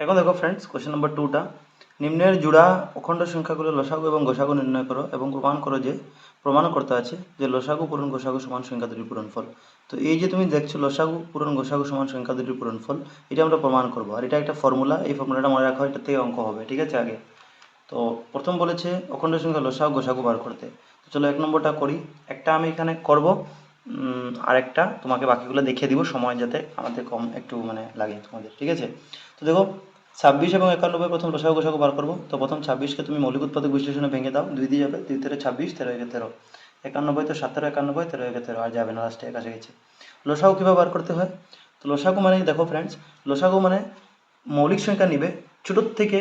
এখন দেখো friends, question number 2টা। নিম্নের জোড়া অখণ্ড সংখ্যাগুলো লসাগু এবং গসাগু নির্ণয় করো এবং প্রমাণ করো যে প্রমাণ করতে আছে যে লসাগু পূরণ গসাগু সমান সংখ্যা দুটির পূরণফল। তো এই যে তুমি দেখছো লসাগু পূরণ গসাগু সমান সংখ্যা দুটির পূরণফল, এটা আমরা প্রমাণ করবো। আর এটা একটা ফর্মুলা, এই ফর্মুলাটা মনে রাখো, এটা থেকে অঙ্ক হবে, ঠিক আছে। আগে তো প্রথম বলেছে অখণ্ড সংখ্যা লসাগু গসাগু বার করতে। তো চলো 1 নম্বরটা করি। একটা আমি এখানে করব, আর একটা তোমাকে বাকিগুলো দেখিয়ে দিব, সময় যাতে আমাদের কম একটু লাগে তোমাদের, ঠিক আছে। তো দেখো, 26 এবং 91 প্রথম লসাগু গসাগু বার করবো। তো প্রথম 26কে তুমি মৌলিক উৎপাদক বিশ্লেষণে ভেঙে দাও, 2 দিয়ে যাবে, 2 তেরো 26, 13 একে 13, 91 তো 7 13 91, 13 একে 13, আর যাবে না, লাস্টে কাছে গেছে। লসাগু কীভাবে বার করতে হয়? তো লসাগু মানে দেখো ফ্রেন্ডস, লসাগু মানে মৌলিক সংখ্যা নিবে, ছোটোর থেকে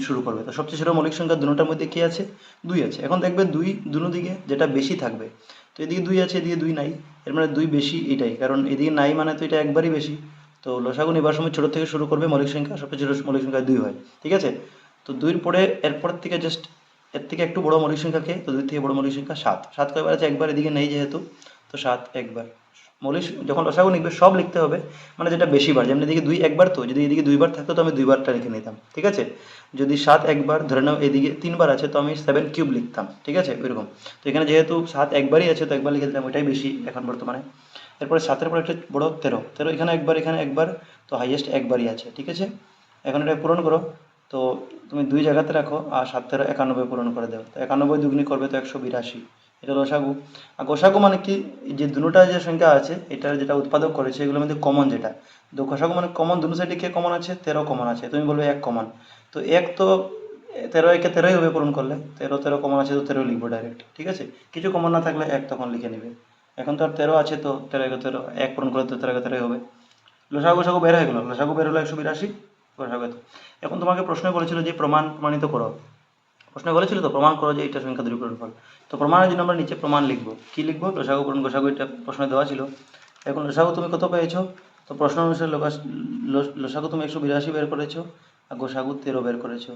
শুরু করবে। তো সবচেয়ে ছোট মৌলিক সংখ্যা দুটোটার মধ্যে কি আছে? 2 আছে। এখন দেখবে 2 দুনো দিকে যেটা বেশি থাকবে, তো এদিকে 2 আছে, এদিকে 2 নাই, এর মানে 2 বেশি এটাই, কারণ এদিকে নাই মানে তো এটা একবারই বেশি। তো লসাগু নিবার সময় ছোটো থেকে শুরু করবে, মৌলিক সংখ্যা সবচেয়ে ছোটো মৌলিক সংখ্যা 2 হয়, ঠিক আছে। তো 2-র পরে এরপর থেকে জাস্ট এর থেকে একটু বড় মৌলিক সংখ্যা কে? তো 2 থেকে বড় মৌলিক সংখ্যা 7। 7 কয়বার আছে? একবার, এদিকে নেই যেহেতু, তো 7 একবার। মৌলিক যখন লসাগু লিখবে সব লিখতে হবে, মানে যেটা বেশি বার, যেমন এদিকে 2 একবার, তো যদি এদিকে 2 বার থাকতো তো আমি 2 বারটা লিখে নিতাম, ঠিক আছে। যদি 7 একবার, ধরে নাও এদিকে 3 বার আছে, তো আমি 7 কিউব লিখতাম, ঠিক আছে, ওইরকম। তো এখানে যেহেতু 7 একবারই আছে, তো একবার লিখে দিলাম, ওইটাই বেশি এখন বর্তমানে। এরপরে 7-এর পর একটা বড় 13, 13 এখানে একবার, এখানে একবার, তো হাইয়েস্ট একবারই আছে, ঠিক আছে। এখন এটা পূরণ করো। তো তুমি 2 জায়গাতে রাখো, আর 7 13 91 পূরণ করে দাও। তো 91 দুগুনি করবে তো 182, এটা লসাগু। আর গোসাগু মানে কি? যে দুটোটা যে সংখ্যা আছে, এটার যেটা উৎপাদক করেছে এগুলোর মধ্যে কমন যেটা, তো গোসাগু মানে কমন, দুটো সাইডে কে কমন আছে? 13 কমন আছে। তুমি বলবে 1 কমন, তো 1 তো 13 একে 13ই হবে পূরণ করলে, 13 13 কমন আছে, তো 13 লিখবো ডাইরেক্ট, ঠিক আছে। কিছু কমন না থাকলে 1 তখন লিখে নেবে। এখন তো আর 13 আছে, তো 13 একে 13, 1 পূরণ করলে তো 13 একে 13 হবে। লসাগু গোসাগু বের হয়ে গেল, লসাগু বের হলো 182, গোসাগু এত। এখন তোমাকে প্রশ্ন বলেছিল যে প্রমাণিত করো, প্রশ্ন বলেছিল তো প্রমাণ করো যে এটা সংখ্যা দুটি পূরণফল। তো প্রমাণের জন্য আমরা নিচে প্রমাণ লিখবো, কি লিখবো? লসাগু পূরণ গোসাগু, এটা প্রশ্নে দেওয়া ছিল। এখন লসাগু তুমি কত পেয়েছো? তো প্রশ্ন অনুসারে লসাগু তুমি 182 বের করেছো, আর গোসাগু 13 বের করেছো।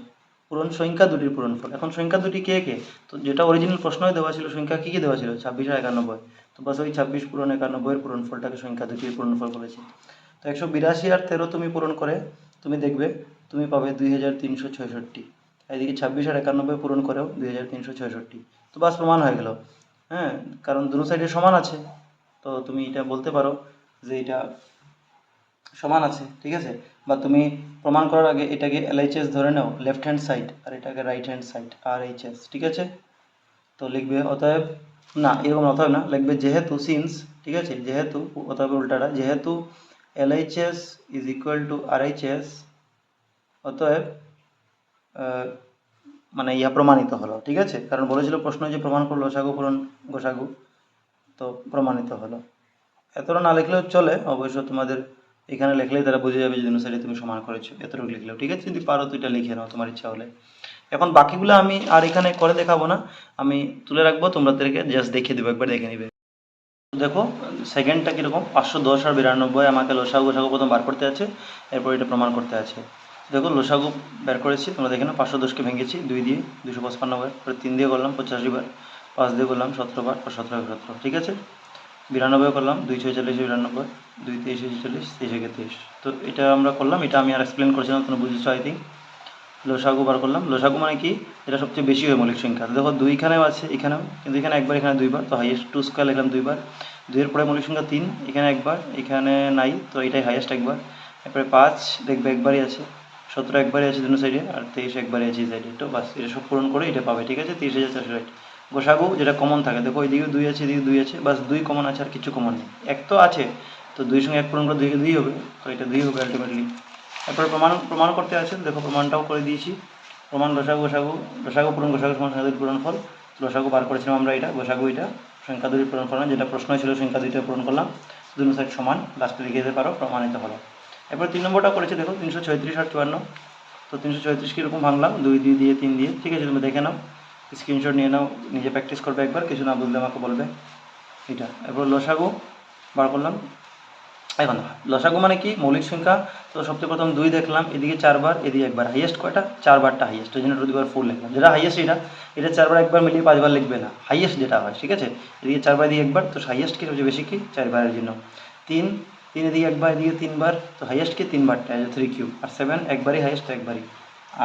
পূরণ সংখ্যা দুটির পূরণফল। এখন সংখ্যা দুটি কে কে? তো যেটা অরিজিনাল প্রশ্নই দেওয়া ছিল, সংখ্যা কী কী দেওয়া ছিল? 26 আর 91। তো বাস ওই 26 পূরণ 91 এর পূরণফলটাকে সংখ্যা দুটির পূরণফল বলেছি। তো 182 আর 13 তুমি পূরণ করে তুমি দেখবে তুমি পাবে 2366। এদিকে 26 আর 91 পূরণ করেও 2366। তো বাস প্রমাণ হয়ে গেল। হ্যাঁ, কারণ দুটো সাইডে সমান আছে, তো তুমি এটা বলতে পারো যে এটা সমান আছে, ঠিক আছে। বা তুমি প্রমাণ করার আগে এটাকে LHS ধরে নাও, লেফট হ্যান্ড সাইড, আর এটাকে রাইট হ্যান্ড সাইড, RHS, ঠিক আছে। তো লিখবে অতএব, না এরকম অতএব না, লিখবে যেহেতু, সিন্স, ঠিক আছে, যেহেতু, অতএব উল্টাটা, যেহেতু LHS is equal to RHS, অতএব প্রমাণিত হলো, ঠিক আছে। কারণ বলেছিল প্রশ্ন যে প্রমাণ করলো লসাগু পূরণ গোসাগু, তো প্রমাণিত হলো। এতটা না লিখলেও চলে, অবশ্য তোমাদের এখানে লিখলেই তারা বুঝে যাবে যে দুটো সাইডে তুমি সমান করেছো, এতটুকু লিখলেও ঠিক আছে। যদি পারো তো এটা লিখে নাও তোমার ইচ্ছা হলে। এখন বাকিগুলো আমি আর এখানে করে দেখাবো না, আমি তুলে রাখবো, তোমাদেরকে জাস্ট দেখিয়ে দেবো, একবার দেখে নিবে। দেখো সেকেন্ডটা কীরকম, 510 আর 92 আমাকে লসাগু গোসাগু প্রথম বার করতে আছে, এরপর এটা প্রমাণ করতে আছে। দেখো লসাগু বের করেছি, তোমরা দেখে নাও, 510কে ভেঙেছি 2 দিয়ে, 255 বার, পরে 3 দিয়ে করলাম 85 বার, 5 দিয়ে করলাম 17 বার, 17 17, ঠিক আছে। 92 করলাম, 2 6 40 92, 2 23 40, 23 একে 23। তো এটা আমরা করলাম, এটা আমি আর এক্সপ্লেন করছিলাম, তোমরা বুঝেছো আই থিঙ্ক। লসাগু বার করলাম, লসাগু মানে কি? এটা সবচেয়ে বেশি হয় মৌলিক সংখ্যা। দেখো 2 এখানেও আছে, এখানেও, কিন্তু এখানে একবার, এখানে 2 বার, তো হাইয়েস্ট 2 স্কোয়ার লিখলাম 2 বার। 2 এর পরে মৌলিক সংখ্যা 3, এখানে একবার, এখানে নাই, তো এটাই হাইয়েস্ট একবার। এরপরে 5 দেখবে একবারই আছে, 17 একবারই আছে দুটো সাইডে, আর 23 একবারই আছে এই সাইডে। তো বাস এটা সব পূরণ করে এটা পাবে, ঠিক আছে, 23,460। গোসাগু যেটা কমন থাকে, দেখো এদিকে 2 আছে, এদিকে 2 আছে, বাস 2 কমন আছে, আর কিছু কমন নেই। 1 তো আছে, তো 2 সঙ্গে 1 পূরণ করে 2 2 হবে, তো এটা 2 হবে আলটিমেটলি। তারপরে প্রমাণ করতে আছে, দেখো প্রমাণটাও করে দিয়েছি। প্রমাণ লসাগু পূরণ গোসাগু সমান সংখ্যা দুটির পূরণফল। লসাগু বার করেছিলাম আমরা, এটা গোসাগু, এটা সংখ্যা দুটির পূরণফল, যেটা প্রশ্ন ছিল সংখ্যা দুইটা পূরণ করলাম, দুটো সাইড সমান, লাস্টে লিখে দিতে পারো, প্রমাণিত হলো। এরপর 3 নম্বরটা করেছে, দেখো 336 আর 54। তো 336 কীরকম ভাঙলাম, 2 2 দিয়ে 3 দিয়ে, ঠিক আছে, তুমি দেখে নাও, স্ক্রিনশট নিয়ে নাও, নিজে প্র্যাকটিস করবে একবার, কিছু না বুঝলে আমাকে বলবে। এটা এরপর লসাগু বার করলাম। এখন লসাগু মানে কি? মৌলিক সংখ্যা। তো সবচেয়ে প্রথম 2 দেখলাম, এদিকে 4 বার, এদিকে একবার, হাইয়েস্ট কয়টা? 4 বারটা হাইয়েস্ট, ওই জন্য 2/4 লিখলাম, যেটা হাইয়েস্ট এটা 4 বার একবার মিলিয়ে 5 বার লিখবে না, হাইয়েস্ট যেটা হয়, ঠিক আছে। এদিকে 4 বার, এদিকে একবার, তো হাইয়েস্ট কি সবচেয়ে বেশি কি? 4 বারের জন্য 3, 3 এদিকে একবার, এদিকে 3বার, তো হাইয়েস্ট কি 3বারটা, 3 কিউব, আর 7 একবারই হাইয়েস্ট, একবারই,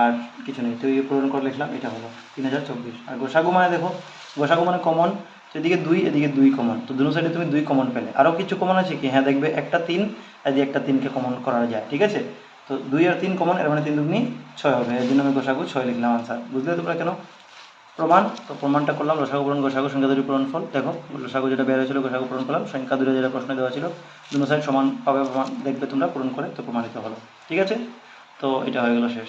আর কিছু নেই। তো এই পূরণ করে লিখলাম, এটা হলো 3024। আর গোসাগু মানে দেখো, গোসাগু মানে কমন, তো এদিকে 2 এদিকে 2 কমন, তো দুটো সাইডে তুমি 2 কমন পেলে। আরও কিছু কমন আছে কি, হ্যাঁ দেখবে একটা 3, এদিকে একটা 3কে কমন করা যায়, ঠিক আছে। তো 2 আর 3 কমন, এর মানে 3 দুগুনি 6 হবে, এর জন্য আমি গোসাগু 6 লিখলাম আনসার। বুঝলে তোমরা কেন? প্রমাণ, তো প্রমাণটা করলাম, লসাগু পূরণ গোসাগু সংখ্যা দুটির পূরণফল। দেখো লসাগু যেটা বের হয়েছিল গোসাগু পূরণ করলাম, সংখ্যা দুটো যেটা প্রশ্ন দেওয়া ছিল দুটো সাইড সমান পাবে, প্রমাণ দেখবে তোমরা পূরণ করে, তো প্রমাণিত হলো, ঠিক আছে। তো এটা হয়ে গেল শেষ।